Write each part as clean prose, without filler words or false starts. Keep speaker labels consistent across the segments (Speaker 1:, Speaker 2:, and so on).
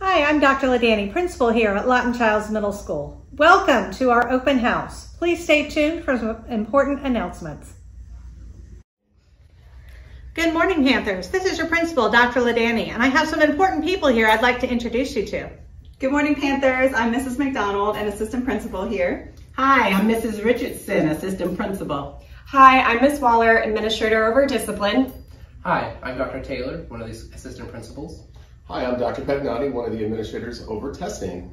Speaker 1: Hi, I'm Dr. LaDanny, principal here at Lawton Chiles Middle School. Welcome to our open house. Please stay tuned for some important announcements. Good morning, Panthers. This is your principal, Dr. LaDanny, and I have some important people here I'd like to introduce you to.
Speaker 2: Good morning, Panthers. I'm Mrs. McDonald, an assistant principal here.
Speaker 3: Hi, I'm Mrs. Richardson, assistant principal.
Speaker 4: Hi, I'm Ms. Waller, administrator over discipline.
Speaker 5: Hi, I'm Dr. Taylor, one of the assistant principals.
Speaker 6: Hi, I'm Dr. Pagnotti, one of the administrators over testing.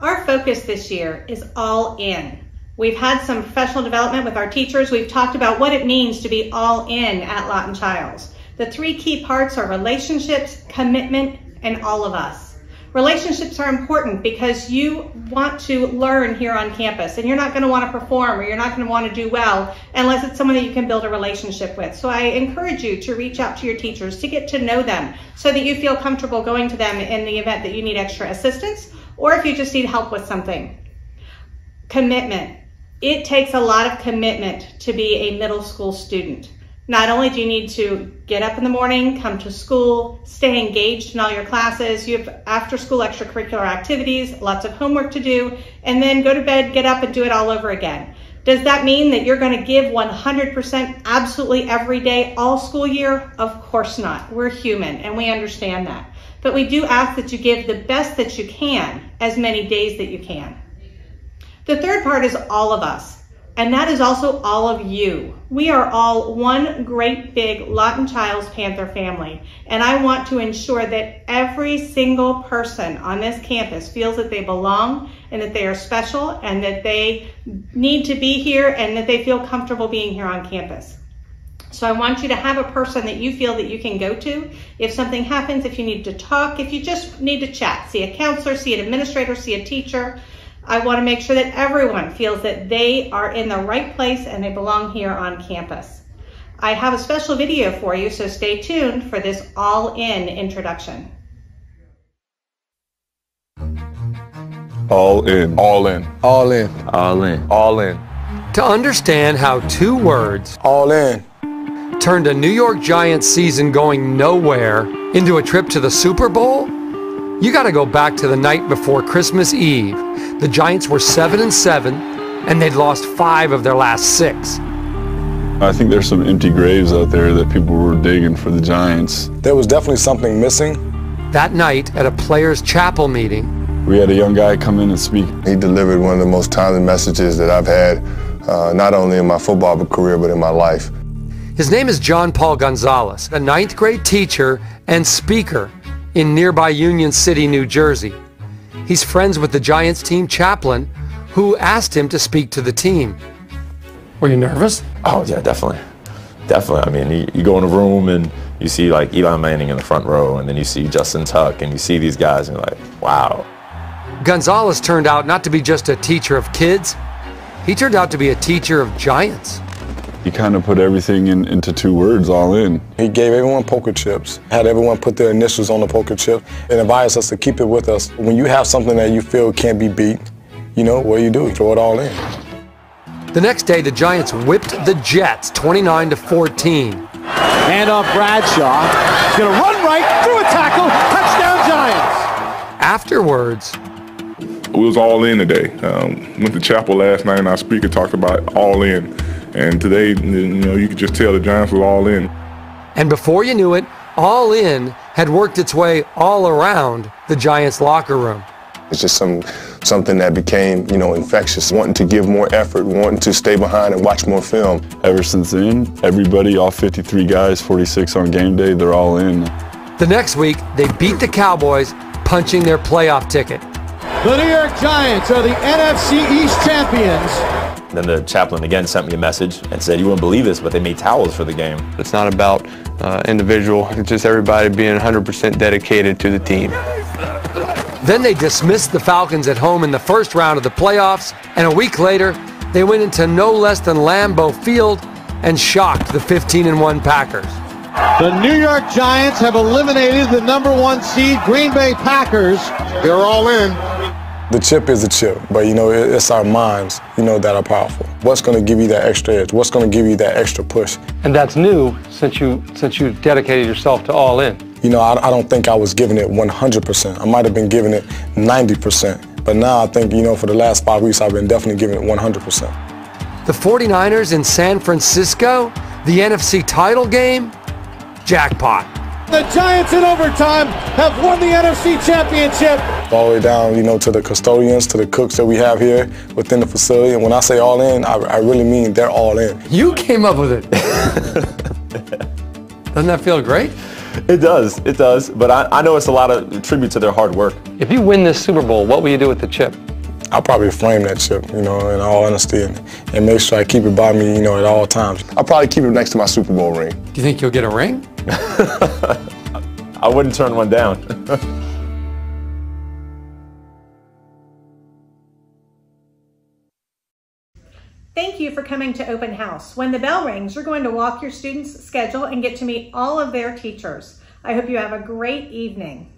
Speaker 1: Our focus this year is all in. We've had some professional development with our teachers. We've talked about what it means to be all in at Lawton Chiles. The three key parts are relationships, commitment, and all of us. Relationships are important because you want to learn here on campus, and you're not going to want to perform or you're not going to want to do well unless it's someone that you can build a relationship with. So I encourage you to reach out to your teachers to get to know them so that you feel comfortable going to them in the event that you need extra assistance or if you just need help with something. Commitment. It takes a lot of commitment to be a middle school student. Not only do you need to get up in the morning, come to school, stay engaged in all your classes, you have after-school extracurricular activities, lots of homework to do, and then go to bed, get up, and do it all over again. Does that mean that you're going to give 100% absolutely every day, all school year? Of course not. We're human, and we understand that. But we do ask that you give the best that you can, as many days that you can. The third part is all of us. And that is also all of you. We are all one great big Lawton Chiles Panther family. And I want to ensure that every single person on this campus feels that they belong and that they are special and that they need to be here and that they feel comfortable being here on campus. So I want you to have a person that you feel that you can go to if something happens, if you need to talk, if you just need to chat, see a counselor, see an administrator, see a teacher. I want to make sure that everyone feels that they are in the right place and they belong here on campus. I have a special video for you, so stay tuned for this all-in introduction.
Speaker 7: All in. All in. All in. All in. All in.
Speaker 8: To understand how two words,
Speaker 7: all in,
Speaker 8: turned a New York Giants season going nowhere into a trip to the Super Bowl, you got to go back to the night before Christmas Eve. The Giants were 7-7, and they'd lost 5 of their last 6.
Speaker 7: I think there's some empty graves out there that people were digging for the Giants.
Speaker 9: There was definitely something missing.
Speaker 8: That night at a players' chapel meeting,
Speaker 7: we had a young guy come in and speak.
Speaker 9: He delivered one of the most timely messages that I've had, not only in my football career, but in my life.
Speaker 8: His name is John Paul Gonzalez, a 9th grade teacher and speaker in nearby Union City, New Jersey. He's friends with the Giants team chaplain who asked him to speak to the team. Were you nervous?
Speaker 10: Oh yeah, definitely. Definitely. I mean, you go in a room and you see like Eli Manning in the front row, and then you see Justin Tuck, and you see these guys and you're like, wow.
Speaker 8: Gonzalez turned out not to be just a teacher of kids. He turned out to be a teacher of giants.
Speaker 7: He kind of put everything into 2 words, all in.
Speaker 9: He gave everyone poker chips, had everyone put their initials on the poker chip, and advised us to keep it with us. When you have something that you feel can't be beat, you know, what do? You throw it all in.
Speaker 8: The next day, the Giants whipped the Jets 29-14.
Speaker 11: Handoff Bradshaw. He's going to run right through a tackle. Touchdown Giants.
Speaker 8: Afterwards,
Speaker 7: We was all in today. Went to chapel last night and our speaker talked about all in. And today, you know, you could just tell the Giants were all in.
Speaker 8: And before you knew it, all in had worked its way all around the Giants locker room.
Speaker 9: It's just something that became, you know, infectious, wanting to give more effort, wanting to stay behind and watch more film.
Speaker 7: Ever since then, everybody, all 53 guys, 46 on game day, they're all in.
Speaker 8: The next week, they beat the Cowboys, punching their playoff ticket.
Speaker 11: The New York Giants are the NFC East champions.
Speaker 10: Then the chaplain again sent me a message and said, you wouldn't believe this, but they made towels for the game.
Speaker 12: It's not about individual, it's just everybody being 100% dedicated to the team.
Speaker 8: Then they dismissed the Falcons at home in the first round of the playoffs, and a week later, they went into no less than Lambeau Field and shocked the 15-1 Packers.
Speaker 11: The New York Giants have eliminated the #1 seed Green Bay Packers.
Speaker 9: They're all in. The chip is a chip, but you know, it's our minds, you know, that are powerful. What's going to give you that extra edge? What's going to give you that extra push?
Speaker 12: And that's new since you dedicated yourself to all in.
Speaker 9: You know, I don't think I was giving it 100%. I might have been giving it 90%. But now I think, you know, for the last 5 weeks, I've been definitely giving it 100%.
Speaker 8: The 49ers in San Francisco, the NFC title game, jackpot.
Speaker 11: The Giants in overtime have won the NFC Championship.
Speaker 9: All the way down, you know, to the custodians, to the cooks that we have here within the facility. And when I say all in, I really mean they're all in.
Speaker 8: You came up with it. Doesn't that feel great?
Speaker 10: It does, it does. But I know it's a lot of tribute to their hard work.
Speaker 12: If you win this Super Bowl, what will you do with the chip?
Speaker 9: I'll probably frame that chip, you know, in all honesty, and make sure I keep it by me, you know, at all times.
Speaker 6: I'll probably keep it next to my Super Bowl ring.
Speaker 8: Do you think you'll get a ring?
Speaker 10: I wouldn't turn one down.
Speaker 1: Thank you for coming to Open House. When the bell rings, you're going to walk your students' schedule and get to meet all of their teachers. I hope you have a great evening.